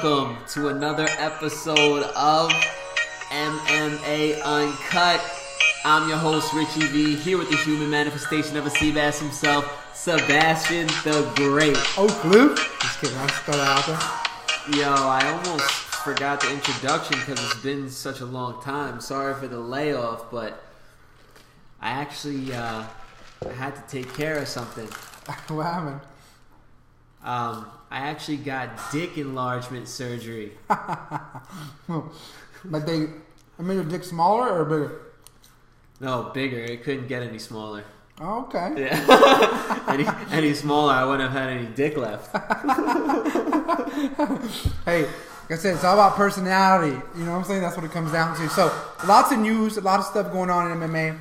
welcome to another episode of MMA Uncut. I'm your host, Richie V, here with the human manifestation of a sea bass himself, Sebastian the Great. Oh, Blue? Just kidding, I started out there. Yo, I almost forgot the introduction because it's been such a long time. Sorry for the layoff, but I actually I had to take care of something. What happened? I actually got dick enlargement surgery. Like they made your dick smaller or bigger? No, bigger. It couldn't get any smaller. Oh, okay. Yeah. any smaller, I wouldn't have had any dick left. Hey, like I said, it's all about personality. You know what I'm saying? That's what it comes down to. So, lots of news, a lot of stuff going on in MMA.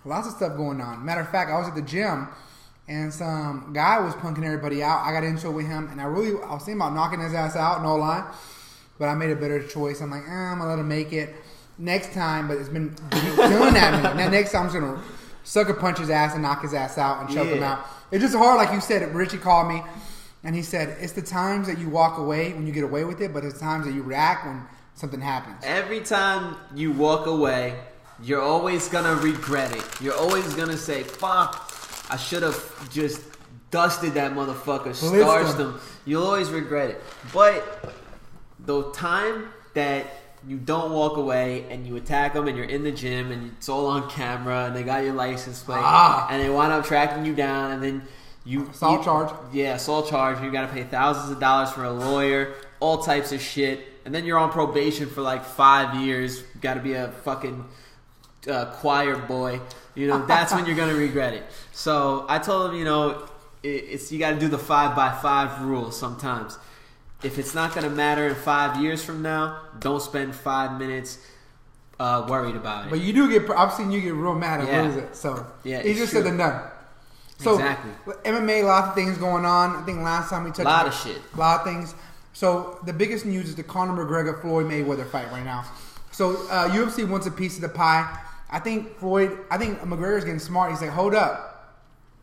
Lots of stuff going on. Matter of fact, I was at the gym and some guy was punking everybody out. I got into it with him, and I was thinking about knocking his ass out, no lie. But I made a better choice. I'm like, I'm going to let him make it next time, but it's been doing at me. Now, next time, I'm just going to sucker punch his ass and knock his ass out and choke him out. It's just hard, like you said. Richie called me, and he said, it's the times that you walk away when you get away with it, but it's the times that you react when something happens. Every time you walk away, you're always going to regret it. You're always going to say, fuck, I should have just dusted that motherfucker, starched him. You'll always regret it. But the time that you don't walk away and you attack them and you're in the gym and it's all on camera and they got your license plate and they wind up tracking you down and then assault charge. Yeah, assault charge. You got to pay thousands of dollars for a lawyer, all types of shit. And then you're on probation for like 5 years. You got to be a fucking choir boy. You know, that's when you're going to regret it. So I told him, you know, you got to do the 5x5 rule sometimes. If it's not going to matter in 5 years from now, don't spend 5 minutes worried about it. But you do I've seen you get real mad at lose it. So yeah, easier said than done. So exactly. MMA, lots of things going on. I think last time we touched a lot of shit. A lot of things. So the biggest news is the Conor McGregor Floyd Mayweather fight right now. So UFC wants a piece of the pie. I think McGregor's getting smart. He's like, hold up.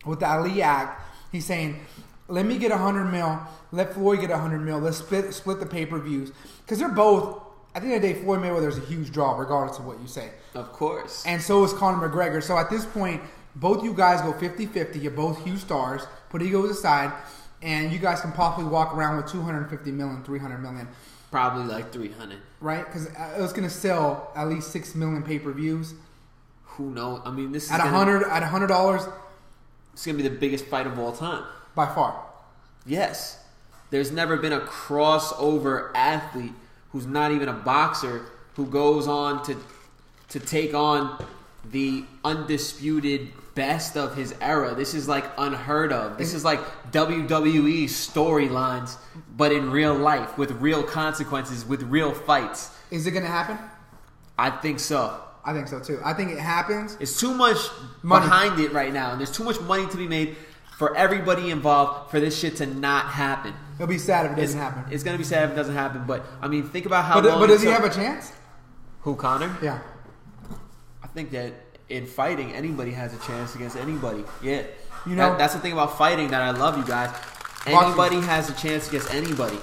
With the Ali Act, he's saying, let me get $100 million. Let Floyd get $100 million. Let's split the pay-per-views. Because they're both, at the end of the day, Floyd Mayweather is a huge draw, regardless of what you say. Of course. And so is Conor McGregor. So at this point, both you guys go 50-50. You're both huge stars. Put egos aside. And you guys can possibly walk around with $250 million, $300 million. Probably like 300. Right? Because it was going to sell at least 6 million pay-per-views. Who knows? I mean, this is at $100. It's gonna be the biggest fight of all time by far. Yes, there's never been a crossover athlete who's not even a boxer who goes on to take on the undisputed best of his era. This is like unheard of. This is like WWE storylines, but in real life with real consequences, with real fights. Is it gonna happen? I think so. I think so too. I think it happens. It's too much money behind it right now, and there's too much money to be made for everybody involved for this shit to not happen. It'll be sad if it doesn't happen. It's gonna be sad if it doesn't happen, but I mean, think about how long. But does he have a chance? Who, Conor? Yeah. I think that in fighting, anybody has a chance against anybody. Yeah. You know, that's the thing about fighting that I love, you guys. Anybody has a chance against anybody.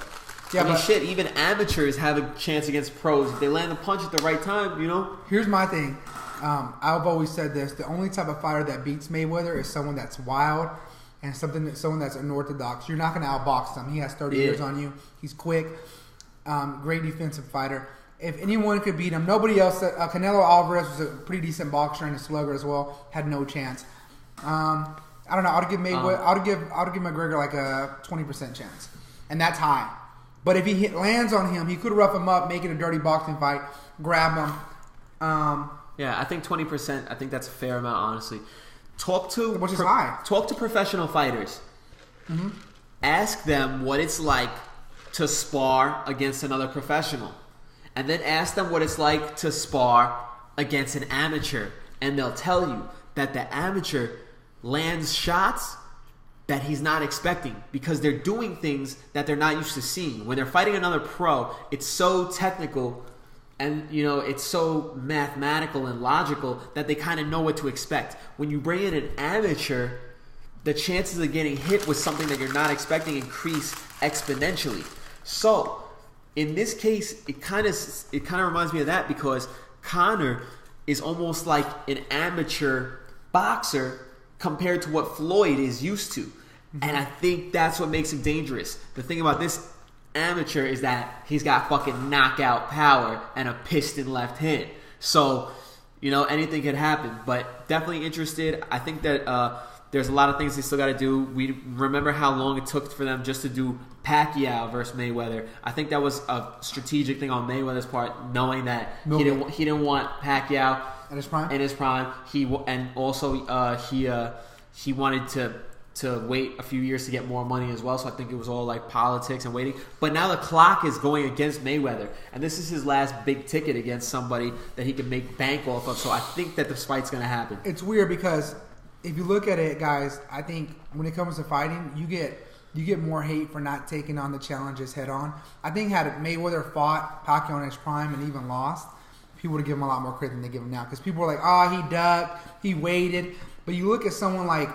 Yeah, I mean, shit, even amateurs have a chance against pros. If they land a punch at the right time, you know? Here's my thing. I've always said this. The only type of fighter that beats Mayweather is someone that's wild and someone that's unorthodox. You're not going to outbox him. He has 30 years on you. He's quick. Great defensive fighter. If anyone could beat him, nobody else. Canelo Alvarez was a pretty decent boxer and a slugger as well. Had no chance. I don't know. I'd give McGregor like a 20% chance. And that's high. But if he lands on him, he could rough him up, make it a dirty boxing fight, grab him. Yeah, I think 20%. I think that's a fair amount, honestly. Which is high. Talk to professional fighters. Mm-hmm. Ask them what it's like to spar against another professional, and then ask them what it's like to spar against an amateur, and they'll tell you that the amateur lands shots that he's not expecting because they're doing things that they're not used to seeing. When they're fighting another pro, it's so technical and, you know, it's so mathematical and logical that they kind of know what to expect. When you bring in an amateur, the chances of getting hit with something that you're not expecting increase exponentially. So in this case, it kind of reminds me of that, because Conor is almost like an amateur boxer compared to what Floyd is used to. And I think that's what makes him dangerous. The thing about this amateur is that he's got fucking knockout power and a piston left hand. So, anything could happen. But definitely interested. I think that there's a lot of things they still got to do. We remember how long it took for them just to do Pacquiao versus Mayweather. I think that was a strategic thing on Mayweather's part, knowing that he didn't want Pacquiao in his prime. He wanted to wait a few years to get more money as well. So I think it was all like politics and waiting. But now the clock is going against Mayweather, and this is his last big ticket against somebody that he can make bank off of. So I think that this fight's going to happen. It's weird because if you look at it, guys, I think when it comes to fighting, you get more hate for not taking on the challenges head on. I think had Mayweather fought Pacquiao in his prime and even lost, people would have given him a lot more credit than they give him now. Because people are like, he ducked, he waited. But you look at someone like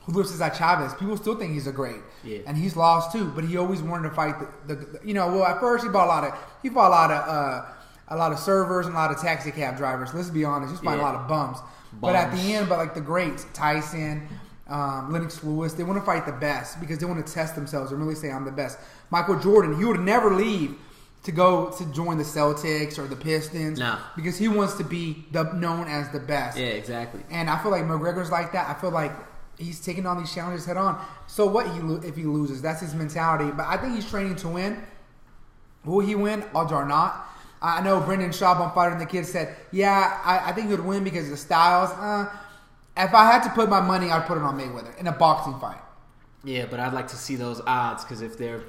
Julio Cesar Chavez, people still think he's a great. Yeah. And he's lost too, but he always wanted to fight at first he fought a lot of servers and a lot of taxi cab drivers. Let's be honest, he's fighting a lot of bums. But at the end, like the greats, Tyson, Lennox Lewis, they want to fight the best because they want to test themselves and really say, I'm the best. Michael Jordan, he would never leave to go to join the Celtics or the Pistons. No. Because he wants to be known as the best. Yeah, exactly. And I feel like McGregor's like that. I feel like he's taking on these challenges head on. So what if he loses? That's his mentality. But I think he's training to win. Will he win? Odds are not. I know Brendan Schaub on Fighter and the Kid said, I think he would win because of the styles. If I had to put my money, I'd put it on Mayweather in a boxing fight. Yeah, but I'd like to see those odds, because if they're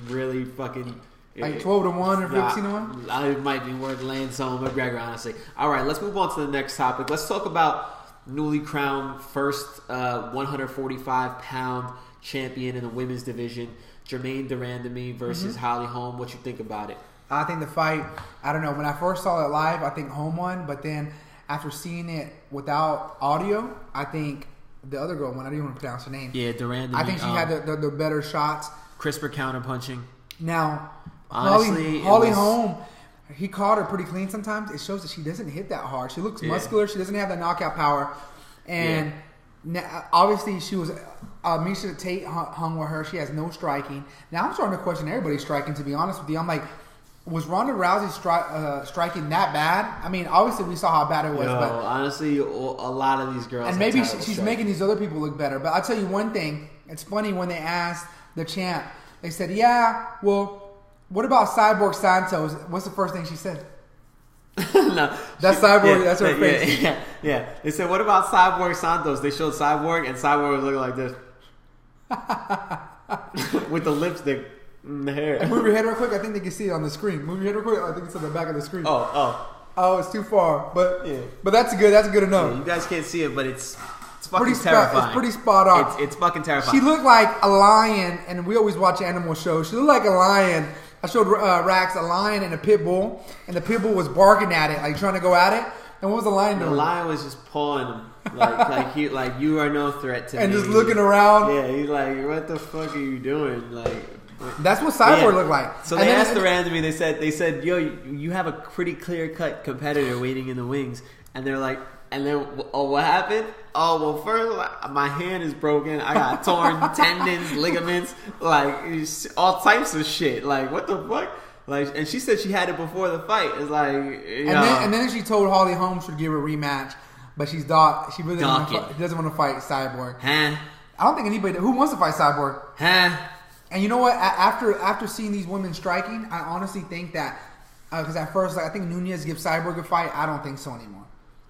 really fucking... Like 12-1 or 15-1? It might be worth laying some on McGregor, honestly. All right, let's move on to the next topic. Let's talk about newly crowned first 145-pound champion in the women's division, Jermaine Durandamy versus Holly Holm. What you think about it? I think the fight, I don't know. When I first saw it live, I think Holm won. But then after seeing it without audio, I think the other girl won. I don't even want to pronounce her name. Yeah, Durandamy. I think she had the better shots. Crisper counterpunching. Now, honestly, Holly Holm, he caught her pretty clean sometimes. It shows that she doesn't hit that hard. She looks muscular. She doesn't have that knockout power. And obviously, she was Misha Tate hung with her. She has no striking. Now I'm starting to question everybody's striking, to be honest with you. I'm like, was Ronda Rousey striking that bad? I mean, obviously we saw how bad it was. But honestly, a lot of these girls. And maybe she's making these other people look better. But I'll tell you one thing. It's funny when they asked the champ, they said, what about Cyborg Santos? What's the first thing she said? No, that's Cyborg. That's her face. Yeah. They said, "What about Cyborg Santos?" They showed Cyborg, and Cyborg was looking like this, with the lipstick in the hair. And move your head real quick. I think they can see it on the screen. Move your head real quick. I think it's on the back of the screen. Oh, it's too far. But that's good. That's good enough. Yeah, you guys can't see it, but it's fucking terrifying. It's pretty spot on. It's fucking terrifying. She looked like a lion, and we always watch animal shows. She looked like a lion. I showed Rax a lion and a pit bull, and the pit bull was barking at it, like trying to go at it. And what was the lion doing? The lion was just pawing him, like you are no threat to me. And just looking around. Yeah, he's like, what the fuck are you doing? Like, that's what Cyborg looked like. So they asked Durandamy. They said, yo, you have a pretty clear cut competitor waiting in the wings, and they're like. And then, what happened? Oh, well, first, my hand is broken. I got torn tendons, ligaments, like, all types of shit. Like, what the fuck? Like, and she said she had it before the fight. It's like, and then she told Holly Holm she'd give her a rematch, but she really doesn't want to fight Cyborg. Huh? I don't think anybody who wants to fight Cyborg. Huh? And you know what? After seeing these women striking, I honestly think that because at first, I think Nunez gives Cyborg a fight. I don't think so anymore.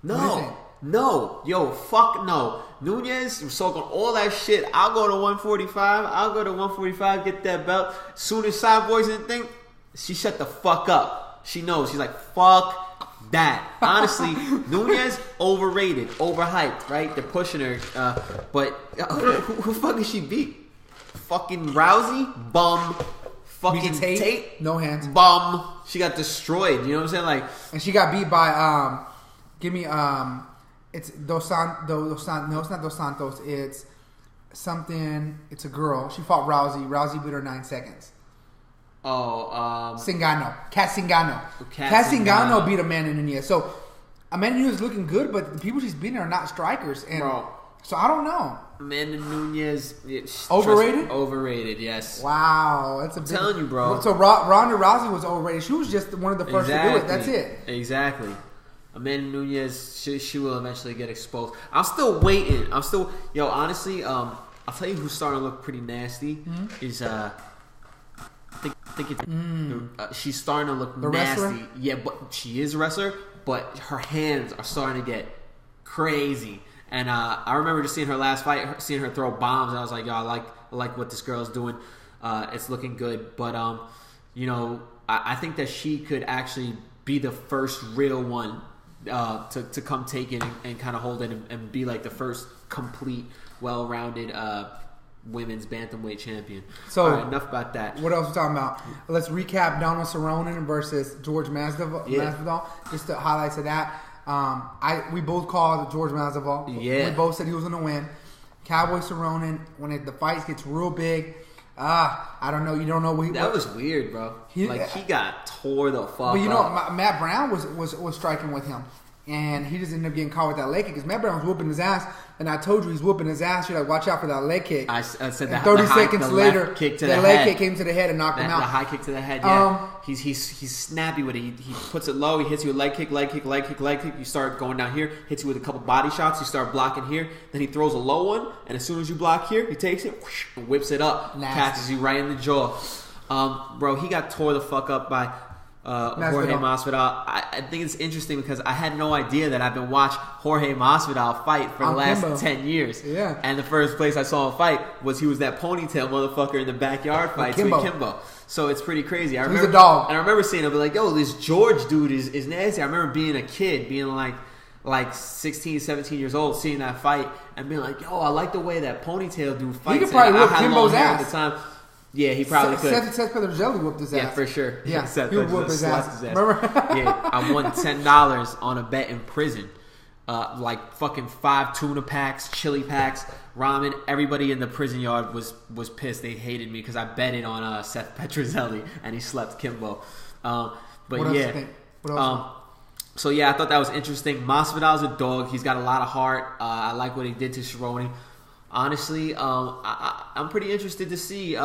No, yo, fuck no. Nunez was talking all that shit. I'll go to 145. Get that belt. Soon as Cyborg's in the thing, she shut the fuck up. She knows. She's like, fuck that. Honestly, Nunez overrated, overhyped. Right? They're pushing her. But who fuck did she beat? Fucking Rousey, bum. Fucking Tate, no hands, bum. She got destroyed. You know what I'm saying? Like, and she got beat by it's Dos Santos. No, it's not Dos Santos. It's something. It's a girl. She fought Rousey. Rousey beat her 9 seconds. Cingano. Cat Cingano. Cat Cingano beat Amanda Nunes. So Amanda Nunes is looking good, but the people she's beating are not strikers. And so I don't know. Amanda Nunes, overrated? Overrated, yes. Wow, that's I'm telling you, bro. So Ronda Rousey was overrated. She was just one of the first to do it. That's it. Exactly. Amanda Nunes, she will eventually get exposed. I'm still waiting. Honestly, I'll tell you who's starting to look pretty nasty. Is I think it's she's starting to look nasty. Wrestler? Yeah, but she is a wrestler. But her hands are starting to get crazy. And I remember just seeing her last fight, seeing her throw bombs, and I was like, yo, I like what this girl's doing. It's looking good. But, I think that she could actually be the first real one to come take it and kind of hold it and be like the first complete, well-rounded women's bantamweight champion. So, all right, enough about that. What else are we talking about? Let's recap Donald Cerrone versus George Masvidal. Just the highlights of that. We both called George Masvidal. Yeah. We both said he was going to win. Cowboy Cerrone, when the fight gets real big, I don't know. You don't know what that was weird, bro. He got tore the fuck up. But you know, Matt Brown was striking with him. And he just ended up getting caught with that leg kick because Matt Brown was whooping his ass. And I told you he's whooping his ass. You're like, watch out for that leg kick. I said that. 30 seconds later, kick to the leg kick came to the head and knocked him out. The high kick to the head. Yeah, he's snappy with it. He puts it low. He hits you with leg kick. You start going down here. Hits you with a couple body shots. You start blocking here. Then he throws a low one. And as soon as you block here, he takes it, whoosh, and whips it up. Nasty. Catches you right in the jaw. Bro, he got tore the fuck up by Jorge Masvidal. I think it's interesting because I had no idea that I've been watching Jorge Masvidal fight for the last 10 years. Yeah. And the first place I saw him fight was he was that ponytail motherfucker in the backyard fights with Kimbo. So it's pretty crazy. He's a dog. And I remember seeing him be like, yo, this George dude is nasty. I remember being a kid, being like 16, 17 years old, seeing that fight and being like, yo, I like the way that ponytail dude fights. He could probably whip Kimbo's ass. At the time. Yeah, he probably could. Seth Petrozelli whooped his ass. Yeah, for sure. Yeah, Seth he whooped his ass. Remember? Yeah, I won $10 on a bet in prison. Like fucking 5 tuna packs, chili packs, ramen. Everybody in the prison yard was pissed. They hated me because I betted on Seth Petrozelli and he slept Kimbo. But what else yeah. You think? What else? So yeah, I thought that was interesting. Masvidal's a dog. He's got a lot of heart. I like what he did to Cerrone. Honestly, I'm pretty interested to see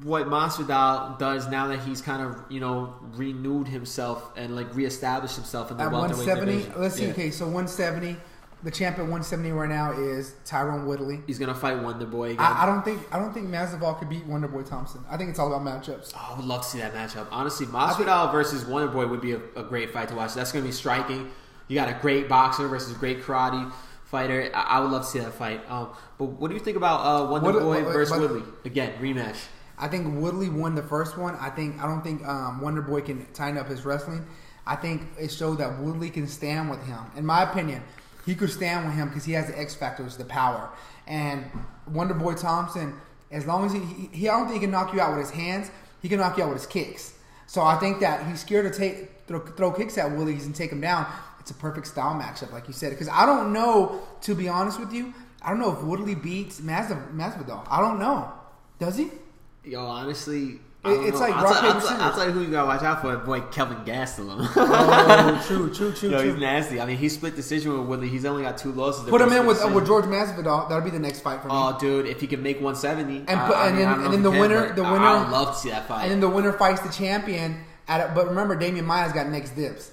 what Masvidal does now that he's kind of, renewed himself and like reestablished himself in the welterweight division. Let's see. Okay, so 170. The champ at 170 right now is Tyron Woodley. He's gonna fight Wonderboy again. I don't think Masvidal could beat Wonderboy Thompson. I think it's all about matchups. Oh, I would love to see that matchup. Honestly, Masvidal versus Wonderboy would be a great fight to watch. That's gonna be striking. You got a great boxer versus a great karate fighter. I would love to see that fight. But what do you think about Wonderboy versus Woodley? Again, rematch. I think Woodley won the first one. I don't think Wonderboy can tighten up his wrestling. I think it showed that Woodley can stand with him. In my opinion, he could stand with him because he has the X factor, the power. And Wonderboy Thompson, as long as he I don't think he can knock you out with his hands. He can knock you out with his kicks. So I think that he's scared to throw kicks at Woodley and take him down. It's a perfect style matchup, like you said. Because I don't know, to be honest with you, I don't know if Woodley beats Masvidal. I don't know. Does he? Yo, honestly, it's like rock, paper, scissors. I'll tell you who you gotta watch out for. Boy, Kelvin Gastelum. Oh, true. Yo, he's nasty. I mean, he split decision with Woodley. He's only got 2 losses. Put him in with George Masvidal. That'll be the next fight for me. Oh, dude, if he can make 170, and then the winner, I would love to see that fight. And then the winner fights the champion. But remember, Damian Maia's got next dibs.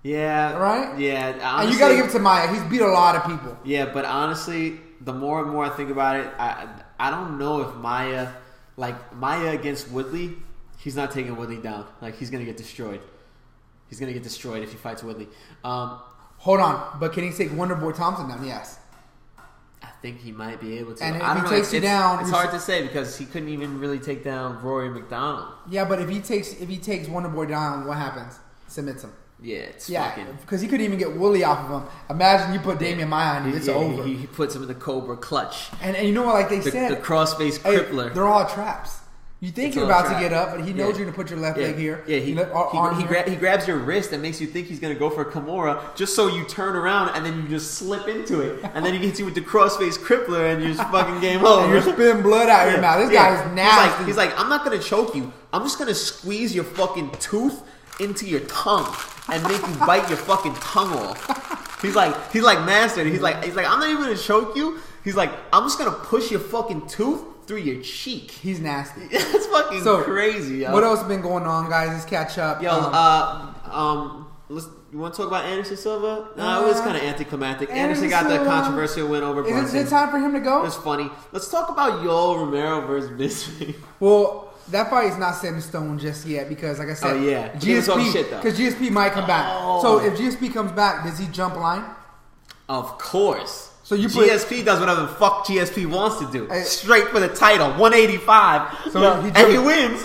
Yeah. Right? Yeah. Honestly, and you got to give it to Maia. He's beat a lot of people. Yeah, but honestly, the more and more I think about it, I don't know if Maia against Woodley, he's not taking Woodley down. Like, he's going to get destroyed. He's going to get destroyed if he fights Woodley. Hold on. But can he take Wonderboy Thompson down? Yes. I think he might be able to. And if he takes you down... It's hard to say because he couldn't even really take down Rory McDonald. Yeah, but if he takes Wonderboy down, what happens? Submits him. Yeah, because he couldn't even get Woodley off of him. Imagine you put Damian Maia on you, it's over. He puts him in the Cobra clutch. And you know what, like they said... The crossface crippler. They're all traps. You think you're about to get up, but he knows you're going to put your left leg here. Yeah, he grabs your wrist and makes you think he's going to go for a Kimura just so you turn around and then you just slip into it. And then he hits you with the crossface crippler and you're just fucking game over. And you're spitting blood out your mouth. This guy is nasty. He's like, I'm not going to choke you. I'm just going to squeeze your fucking tooth into your tongue and make you bite your fucking tongue off. He's like mastered. He's like, I'm not even going to choke you. He's like, I'm just going to push your fucking tooth through your cheek. He's nasty. That's fucking crazy, yo. What else has been going on, guys? Let's catch up. Yo, you want to talk about Anderson Silva? No, it was kind of anticlimactic. Anderson got the controversial win over Brunson. Is it time for him to go? It's funny. Let's talk about Yoel Romero versus Bisping. Well, that fight is not set in stone just yet because, like I said, GSP, because GSP might come back. So if GSP comes back, does he jump line? Of course. So GSP does whatever the fuck GSP wants to do. Straight for the title, 185. So and he wins.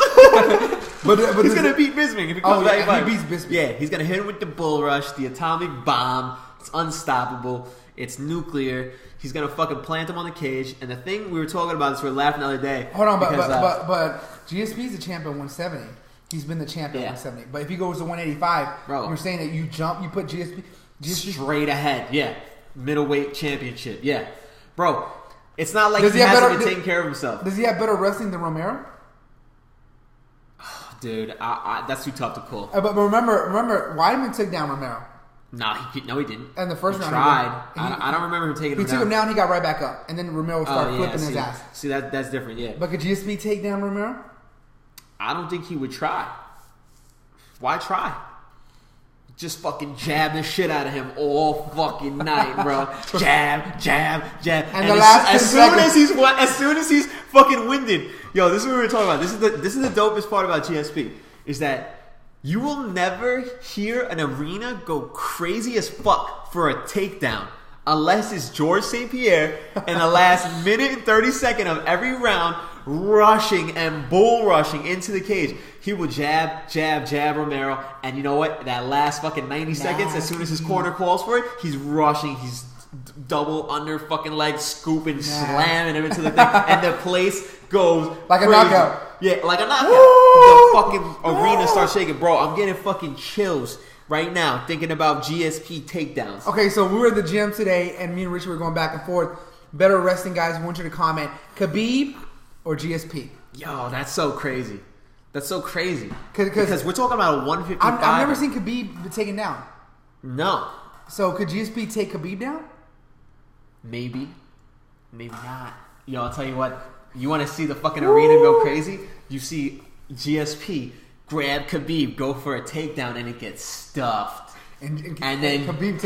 but he's gonna beat Bisping if he comes back. He beats Bisping. Yeah, he's gonna hit him with the bull rush, the atomic bomb. It's unstoppable. It's nuclear. He's gonna fucking plant him on the cage. And the thing we were talking about this, we were laughing the other day. Hold on, but GSP's the champion 170. He's been the champion 170. But if he goes to 185, you're saying that you put GSP straight ahead. Yeah. Middleweight championship, yeah, bro. It's not like he hasn't been taking care of himself. Does he have better wrestling than Romero? Oh, dude, that's too tough to call. But remember, Weidman took down Romero. No, he didn't. And the first round, tried. I don't remember him taking him down. He took him down. He got right back up, and then Romero started flipping his ass. See, that's different. Yeah. But could GSP take down Romero? I don't think he would try. Why try? Just fucking jab the shit out of him all fucking night, bro. Jab. And as soon as he's fucking winded, yo, this is what we were talking about. This is the dopest part about GSP is that you will never hear an arena go crazy as fuck for a takedown unless it's George St. Pierre in the last minute and 30 second of every round rushing and bull rushing into the cage. He will jab Romero, and you know what? That last fucking 90 seconds, as soon as his corner calls for it, he's rushing, he's double under fucking leg scooping, slamming him into the thing, and the place goes like crazy. A knockout. Yeah, like a knockout. The fucking arena starts shaking. Bro, I'm getting fucking chills right now thinking about GSP takedowns. Okay, so we were at the gym today, and me and Richie were going back and forth. Better wrestling guys, we want you to comment. Khabib or GSP? Yo, that's so crazy. That's so crazy. Because we're talking about a 155. I've never seen Khabib taken down. No. So could GSP take Khabib down? Maybe. Maybe not. Yo, I'll tell you what. You want to see the fucking arena go crazy? You see GSP grab Khabib, go for a takedown, and it gets stuffed. And then Khabib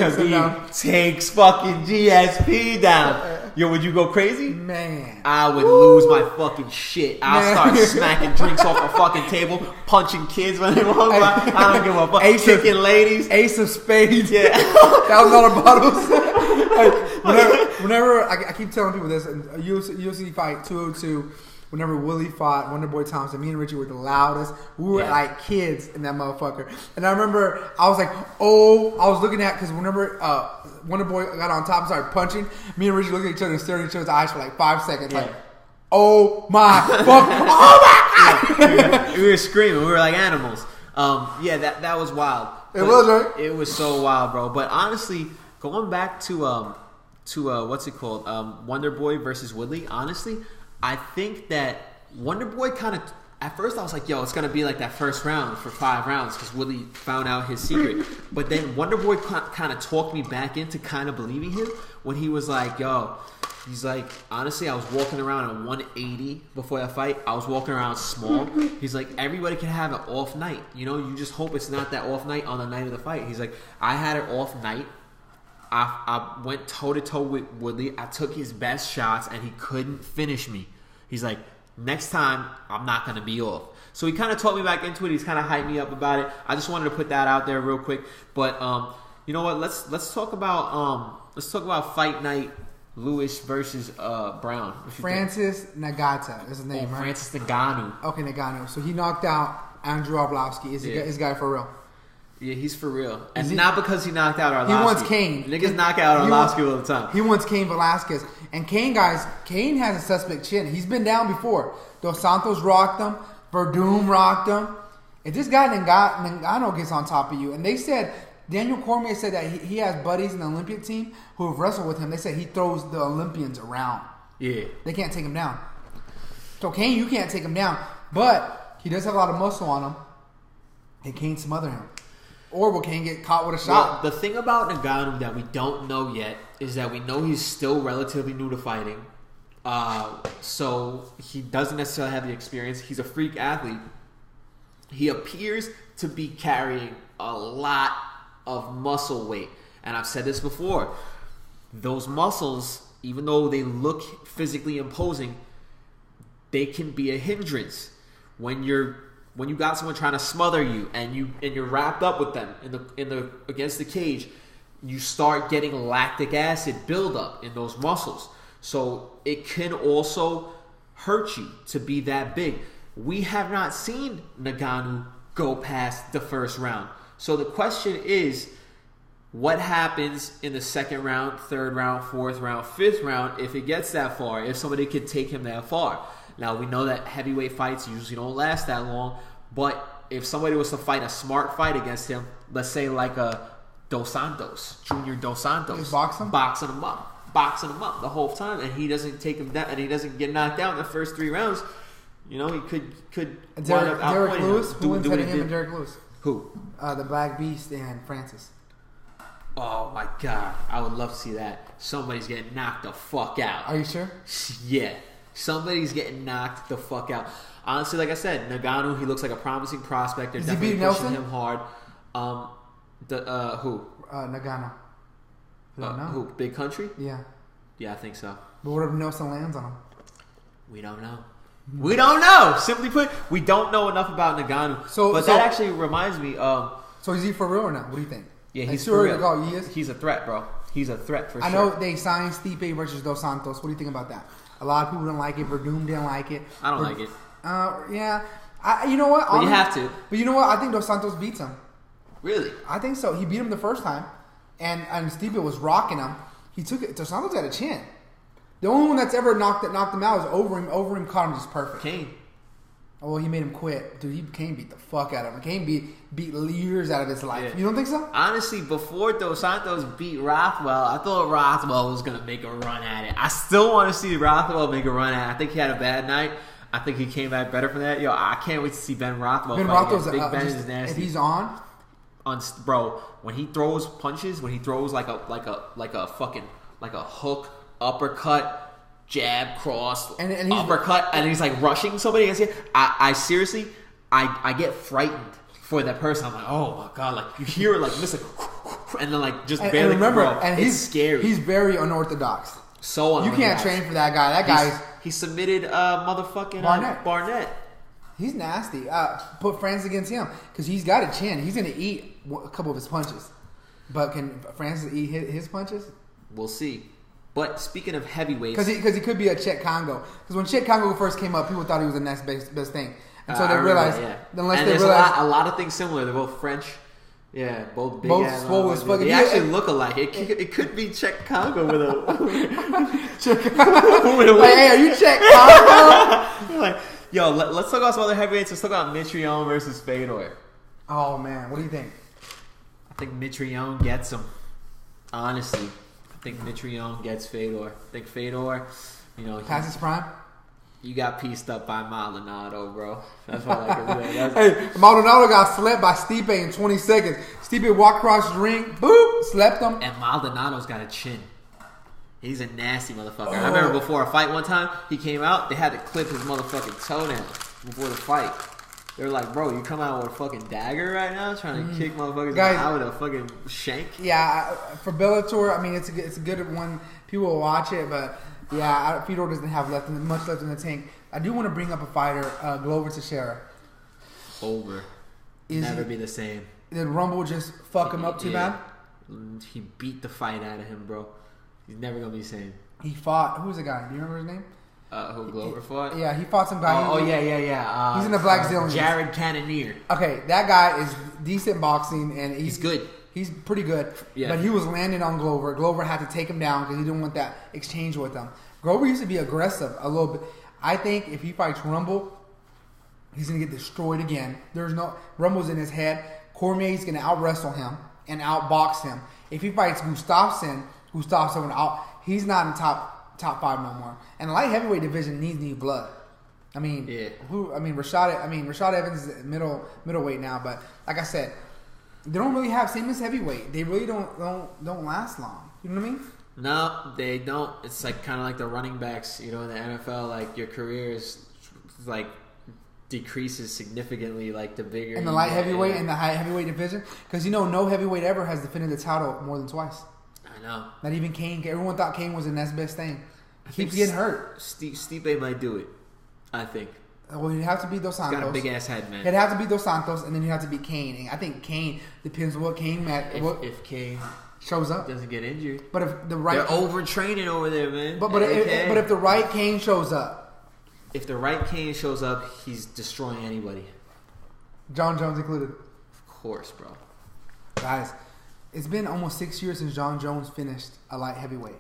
takes fucking GSP down. Yo, would you go crazy? Man. I would lose my fucking shit. I'll start smacking drinks off the fucking table, punching kids when they walk by. I don't give a fuck. Kicking ladies. Ace of spades. Yeah. $1,000 bottles. Whenever I keep telling people this, UFC fight 202, whenever Willie fought Wonderboy Thompson, me and Richie were the loudest. We were like kids in that motherfucker. And I remember I was like, I was looking at, because whenever Wonderboy got on top and started punching, me and Richie looked at each other and stared at each other's eyes for like 5 seconds. Like, oh my fuck, oh my God. We were screaming. We were like animals. That was wild. It was, right? It was so wild, bro. But honestly, going back to what's it called? Wonderboy versus Woodley, honestly, I think that Wonderboy kind of, at first I was like, yo, it's going to be like that first round for 5 rounds because Woodley found out his secret. But then Wonderboy kind of talked me back into kind of believing him when he was like, yo, he's like, honestly, I was walking around at 180 before that fight. I was walking around small. He's like, everybody can have an off night. You know, you just hope it's not that off night on the night of the fight. He's like, I had an off night. I went toe-to-toe with Woodley. I took his best shots, and he couldn't finish me. He's like, next time, I'm not going to be off. So he kind of talked me back into it. He's kind of hyped me up about it. I just wanted to put that out there real quick. But you know what? Let's talk about Fight Night Lewis versus Brown. Francis Nagata is his name, right? Francis Ngannou. Okay, Ngannou. So he knocked out Andrew Arlovski. Is this guy for real? Yeah, he's for real. And not because he knocked out Arlovsky. He wants Cain. Niggas knock out Arlovsky all the time. He wants Cain Velasquez. And Cain, guys, Cain has a suspect chin. He's been down before. Dos Santos rocked him. Verdum rocked him. If this guy Ngannou gets on top of you, and they said, Daniel Cormier said that he has buddies in the Olympic team who have wrestled with him. They said he throws the Olympians around. Yeah. They can't take him down. So Cain, you can't take him down. But he does have a lot of muscle on him. And Cain smother him. Or will Cain get caught with a shot? Well, the thing about Ngannou that we don't know yet is that we know he's still relatively new to fighting. So he doesn't necessarily have the experience. He's a freak athlete. He appears to be carrying a lot of muscle weight. And I've said this before. Those muscles, even though they look physically imposing, they can be a hindrance. When you got someone trying to smother you and you're wrapped up with them in the against the cage, you start getting lactic acid buildup in those muscles. So it can also hurt you to be that big. We have not seen Ngannou go past the first round. So the question is, what happens in the second round, third round, fourth round, fifth round if it gets that far, if somebody could take him that far? Now, we know that heavyweight fights usually don't last that long, but if somebody was to fight a smart fight against him, let's say like a Dos Santos, Junior Dos Santos. Just boxing him up the whole time, and he doesn't take him down, and he doesn't get knocked out in the first 3 rounds. You know, he could Derek Lewis? Who wins heading him and Derek Lewis? Who? The Black Beast and Francis. Oh my God, I would love to see that. Somebody's getting knocked the fuck out. Are you sure? Yeah. Somebody's getting knocked the fuck out. Honestly, like I said, Ngannou, he looks like a promising prospect. They're definitely pushing him hard. Who? Ngannou. Who? Big Country? Yeah. Yeah, I think so. But what if Nelson lands on him? We don't know. We don't know. Simply put, we don't know enough about Ngannou. But that actually reminds me. So is he for real or not? What do you think? Yeah, he's for real. He's a threat, bro. He's a threat for sure. I know they signed Stipe versus Dos Santos. What do you think about that? A lot of people don't like it. Verdum didn't like it. I don't like it. Yeah. You know what? But you have to. But you know what? I think Dos Santos beats him. Really? I think so. He beat him the first time, and Stipe was rocking him. He took it. Dos Santos had a chin. The only one that's ever knocked him out is Overeem caught him just perfect. Cain. Oh, well, he made him quit. Dude, Cain beat the fuck out of him. Cain beat years out of his life. Yeah. You don't think so? Honestly, before Dos Santos beat Rothwell, I thought Rothwell was going to make a run at it. I still want to see Rothwell make a run at it. I think he had a bad night. I think he came back better from that. Yo, I can't wait to see Ben Rothwell fight. Big Ben is nasty. If he's on, bro, when he throws punches, when he throws like a hook, uppercut, jab, cross, and uppercut, and he's like rushing somebody against you. I seriously, I get frightened for that person. I'm like, oh my God, like you hear it like missing, and then like just barely. And remember, and it's scary. He's very unorthodox. So unorthodox. You can't train for that guy. That guy's he submitted motherfucking Barnett. He's nasty. Put Francis against him because he's got a chin. He's gonna eat a couple of his punches, but can Francis eat his punches? We'll see. But speaking of heavyweights, because he could be a Czech Congo. Because when Czech Congo first came up, people thought he was the next best thing, and so they realized. A lot of things similar. They're both French. Yeah, both big. Both swole as fuck. They actually look alike. It could be Czech Congo with a Czech Congo. Like, hey, are you Czech Congo? You're like, yo, let's talk about some other heavyweights. Let's talk about Mitrione versus Fedor. Oh man, what do you think? I think Mitrione gets him. Honestly. I think Mitrione gets Fedor. I think Fedor, past his prime. You got pieced up by Maldonado, bro. That's what I can say. Hey, Maldonado got slept by Stipe in 20 seconds. Stipe walked across the ring, boop, slept him. And Maldonado's got a chin. He's a nasty motherfucker. I remember before a fight one time, he came out, they had to clip his motherfucking toenail before the fight. They were like, bro, you come out with a fucking dagger right now trying to kick motherfuckers out with a fucking shank? Yeah, for Bellator, I mean, it's a good one. People will watch it, but yeah, Fedor doesn't have much left in the tank. I do want to bring up a fighter, Glover Teixeira. Over. Never be the same. Did Rumble just fuck him up too bad? He beat the fight out of him, bro. He's never going to be the same. He fought, who's the guy? Do you remember his name? Who Glover fought? Yeah, he fought some guy. Yeah. He's in the Black Zone. Jared Cannonier. Okay, that guy is decent boxing, and He's good. He's pretty good. Yeah. But he was landing on Glover. Glover had to take him down because he didn't want that exchange with him. Glover used to be aggressive a little bit. I think if he fights Rumble, he's gonna get destroyed again. Rumble's in his head. Cormier's gonna out wrestle him and outbox him. If he fights Gustafsson out, he's not in top 5 no more. And the light heavyweight division needs new blood. I mean, Rashad Evans is middleweight now, but like I said, they don't really have same as heavyweight. They really don't last long. You know what I mean? No, they don't. It's like kind of like the running backs, in the NFL. Like your career is like decreases significantly, like the bigger. In the light heavyweight and the high heavyweight division, because no heavyweight ever has defended the title more than twice. I know. Not even Kane. Everyone thought Kane was the next best thing. He keeps getting hurt. Stipe might do it. I think. Well, he'd have to beat Dos Santos. He's got a big ass head, man. He'd have to beat Dos Santos, and then he'd have to beat Kane. And I think Kane depends on what Kane if Kane shows up, doesn't get injured. But if the right, they're overtraining over there, man. But if the right Kane shows up, he's destroying anybody. John Jones included. Of course, bro. Guys, it's been almost 6 years since John Jones finished a light heavyweight,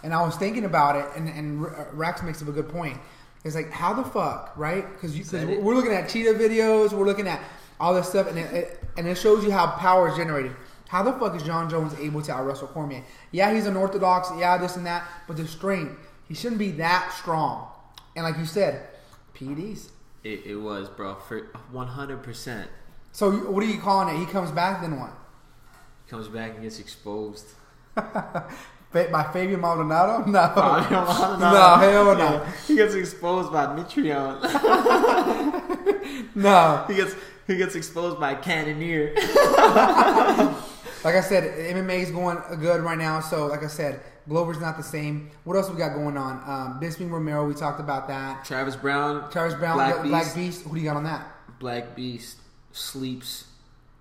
and I was thinking about it, and Rax makes up a good point. It's like, how the fuck, right? Because we're looking at cheetah videos, we're looking at all this stuff, and it shows you how power is generated. How the fuck is John Jones able to out-wrestle Cormier? Yeah, he's unorthodox, yeah, this and that, but the strength, he shouldn't be that strong. And like you said, PEDs. It was, bro, for 100%. So what are you calling it? He comes back, then what? Comes back and gets exposed. By Fabian Maldonado? No. Maldonado. No, hell no. Yeah. He gets exposed by Mitrione. No. He gets exposed by Cannonier. Like I said, MMA is going good right now. So, like I said, Glover's not the same. What else we got going on? Bisping Romero, we talked about that. Travis Brown, Black Beast. Who do you got on that? Black Beast sleeps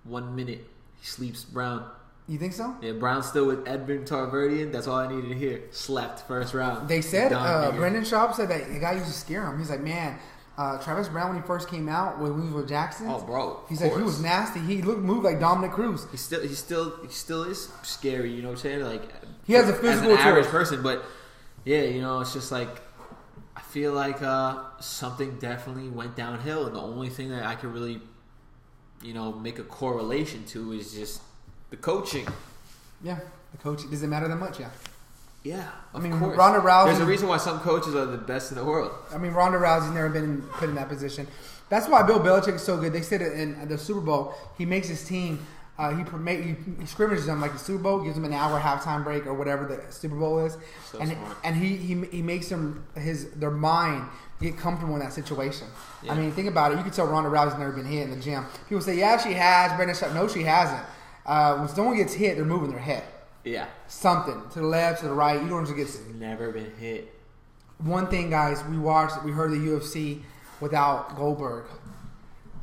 1 minute. He sleeps Brown. You think so? Yeah, Brown's still with Edmund Tarverdian. That's all I needed to hear. Slept first round. They said, Brendan Schaub said that the guy used to scare him. He's like, man, Travis Brown, when he first came out, when we was with Jackson. Oh, bro. He's like, he was nasty. He moved like Dominic Cruz. He still is scary, you know what I'm saying? Like, he has a physical as an average person, but yeah, it's just like, I feel like something definitely went downhill, and the only thing that I could really, make a correlation to is just the coaching. Yeah, the coaching. Does it matter that much? Yeah. Yeah, I mean, course. Ronda Rousey. There's a reason why some coaches are the best in the world. I mean, Ronda Rousey's never been put in that position. That's why Bill Belichick is so good. They said it in the Super Bowl. He makes his team. He scrimmages them like the Super Bowl, gives them an hour halftime break or whatever the Super Bowl is, so and he makes them their mind get comfortable in that situation. Yeah. I mean, think about it. You can tell Ronda Rousey's never been hit in the gym. People say, yeah, she has. Brendan Schaub, no, she hasn't. When someone gets hit, they're moving their head. Yeah. Something. To the left, to the right. You don't just get... She's never been hit. One thing, guys, we heard the UFC without Goldberg.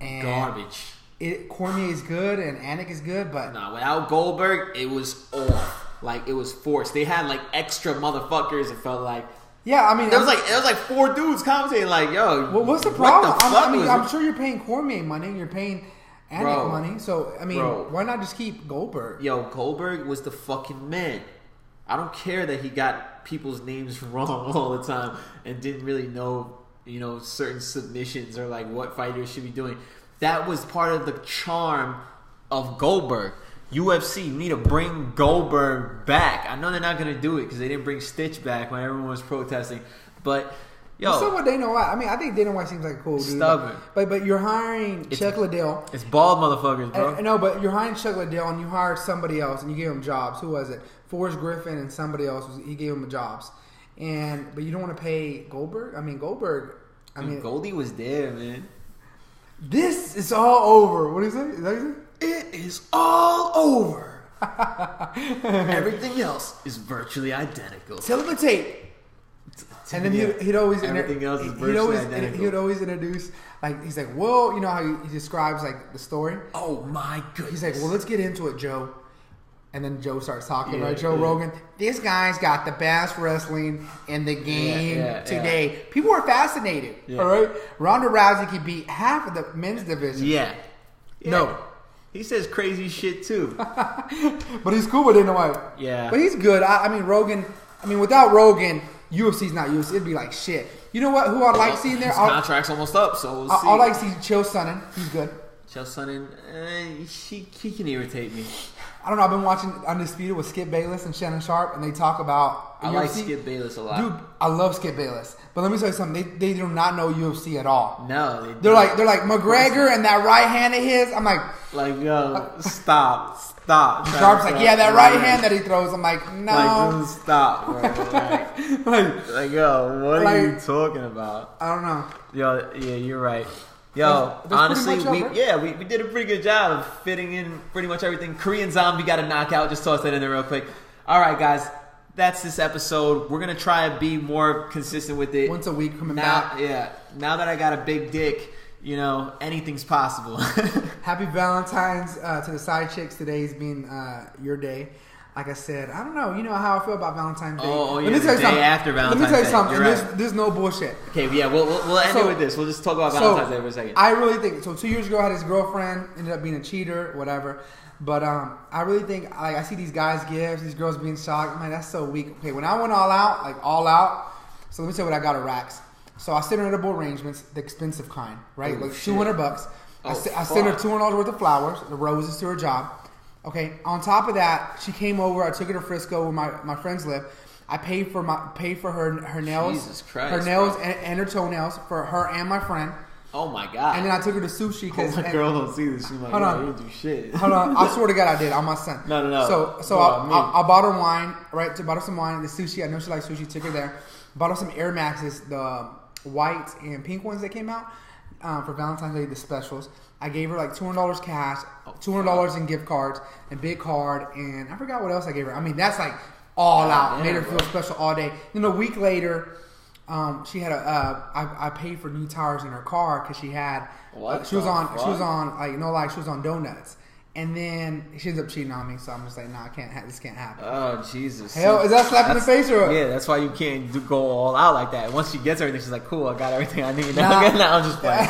And garbage. Cormier is good and Anik is good, but... Nah, without Goldberg, it was off. Like, it was forced. They had, like, extra motherfuckers, it felt like. Yeah, I mean... There was like 4 dudes commentating like, yo... Well, what's the problem? I'm sure you're paying Cormier money. You're paying... Anik money, so I mean, why not just keep Goldberg? Yo, Goldberg was the fucking man. I don't care that he got people's names wrong all the time and didn't really know, certain submissions or like what fighters should be doing. That was part of the charm of Goldberg. UFC, you need to bring Goldberg back. I know they're not gonna do it because they didn't bring Stitch back when everyone was protesting, but. Yo, so what Dana White? I mean, I think Dana White seems like a cool dude. Stubborn. But you're hiring Chuck Liddell. It's bald motherfuckers, bro. No, but you're hiring Chuck Liddell and you hired somebody else and you gave him jobs. Who was it? Forrest Griffin and somebody else. He gave him jobs. But you don't want to pay Goldberg? I mean, Goldberg. Goldie was there, man. This is all over. What is it? Is that what you say? It is all over. Everything else is virtually identical. Tell him the tape. And then he'd always everything else is virtually identical. He'd always introduce, like, he's like, well, you know how he describes like the story. Oh my goodness. He's like, well, let's get into it, Joe. And then Joe starts talking, Yeah, right? Joe yeah. Rogan, this guy's got the best wrestling in the game today. People are fascinated, all right? Ronda Rousey could beat half of the men's division. Yeah. No. He says crazy shit too. But he's cool with it, no. Yeah. But he's good. I mean, Rogan, without Rogan, UFC's not UFC. It'd be like shit. You know what? Who I'd like seeing there? His contract's almost up, so we'll see. I'd like to see Chael Sonnen. He's good. Chael Sonnen, he can irritate me. I don't know. I've been watching Undisputed with Skip Bayless and Shannon Sharp, and they talk about I UFC. like Skip Bayless a lot. Dude, I love Skip Bayless. But let me tell you something. They do not know UFC at all. No, they're like McGregor and that right hand of his. I'm like, yo, stop. Sharp's like, yeah, that right hand that he throws. I'm like, no. Like, dude, stop, bro. like, yo, what are you talking about? I don't know. Yo, yeah, you're right. Yo, that's honestly, right? we did a pretty good job of fitting in pretty much everything. Korean Zombie got a knockout. Just toss that in there real quick. All right, guys. That's this episode. We're going to try and be more consistent with it. Once a week coming back. back. Yeah. Now that I got a big dick, anything's possible. Happy Valentine's to the side chicks. Today's being your day. Like I said, I don't know. You know how I feel about Valentine's Day. Let me tell you something. After Valentine's Day. Let me tell you something. Right. There's no bullshit. Okay, yeah, we'll end it with this. We'll just talk about Valentine's Day for a second. I really think so. 2 years ago, I had this girlfriend, ended up being a cheater, whatever. But I really think I see these guys gifts, these girls being shocked. Man, that's so weak. Okay, when I went all out. So let me tell you what I got at Racks. So I sent her edible arrangements, the expensive kind, right? Oh, like $200. I sent her $200 worth of flowers, the roses to her job. Okay. On top of that, she came over. I took her to Frisco where my friends live. I paid for her nails, Jesus Christ, her nails and her toenails for her and my friend. Oh my God! And then I took her to sushi because my girl don't see this. She's like, hold on, you didn't do shit. Hold on, I swear to God, I did on my son. No. So I bought her wine, right? Bought her some wine. The sushi, I know she likes sushi. Took her there. Bought her some Air Maxes, the white and pink ones that came out for Valentine's Day, the specials. I gave her like $200 cash, $200 in gift cards, and big card, and I forgot what else I gave her. I mean, that's like all out. Made her feel special all day. Then a week later, she had I paid for new tires in her car because she had she was on donuts. And then she ends up cheating on me, so I'm just like, nah, this can't happen. Oh, Jesus. Hell, is that slap in the face or what? Yeah, that's why you can't go all out like that. Once she gets everything, she's like, cool, I got everything I need. Now I'm just playing.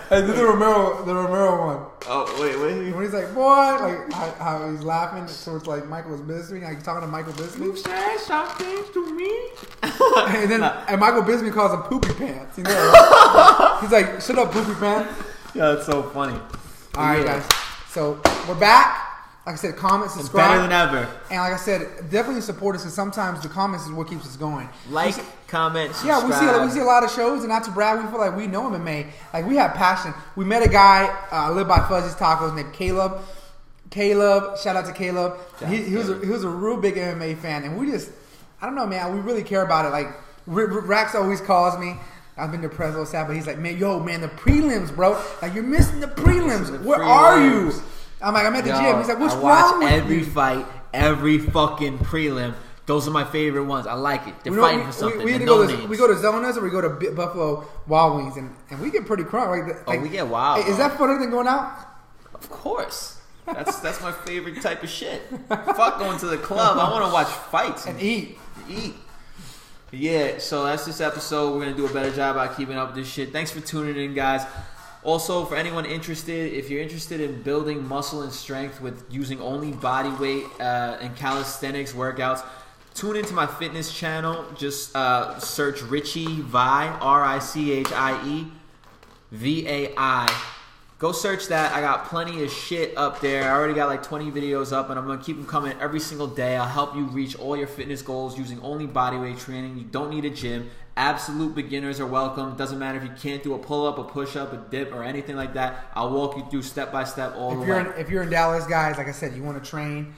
Hey, this is the Romero one. Oh, wait. When he's like, boy, like how he's laughing towards like Michael Bisping, like he's talking to Michael Bisping. You said something to me? and Michael Bisping calls him poopy pants. You know, right? He's like, shut up, poopy pants. Yeah, that's so funny. All right, guys. So we're back. Like I said, comment, subscribe. Better than ever. And like I said, definitely support us because sometimes the comments is what keeps us going. Like, comment, subscribe. Yeah, we see a lot of shows, and not to brag, we feel like we know MMA. Like, we have passion. We met a guy, live by Fuzzy's Tacos, named Caleb. Shout out to Caleb. He was a real big MMA fan, and we just, I don't know, man, we really care about it. Like, Rax always calls me. I've been depressed, a little sad, but he's like, man, the prelims, bro. Like, you're missing the prelims. Where are you? I'm like, I'm at the gym. He's like, what's wrong with you? I watch every fight, every fucking prelim. Those are my favorite ones. I like it. They're fighting for something. We go to Zonas or we go to Buffalo Wild Wings, and we get pretty crunk. Like, we get wild. Is that funner than going out? Of course. That's my favorite type of shit. Fuck going to the club. I want to watch fights and eat. Yeah, so that's this episode. We're going to do a better job about keeping up with this shit. Thanks for tuning in, guys. Also, for anyone interested, if you're interested in building muscle and strength with using only body weight and calisthenics workouts, tune into my fitness channel. Just search Richie Vi, RICHIE VAI. Go search that. I got plenty of shit up there. I already got like 20 videos up, and I'm going to keep them coming every single day. I'll help you reach all your fitness goals using only bodyweight training. You don't need a gym. Absolute beginners are welcome. Doesn't matter if you can't do a pull-up, a push-up, a dip, or anything like that. I'll walk you through step-by-step all the way. If you're in Dallas, guys, like I said, you want to train,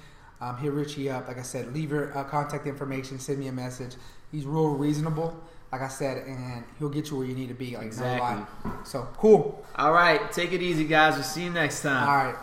hit Richie up. Like I said, leave your contact information. Send me a message. He's real reasonable. Like I said, and he'll get you where you need to be. Like, exactly. No lie. So, cool. All right. Take it easy, guys. We'll see you next time. All right.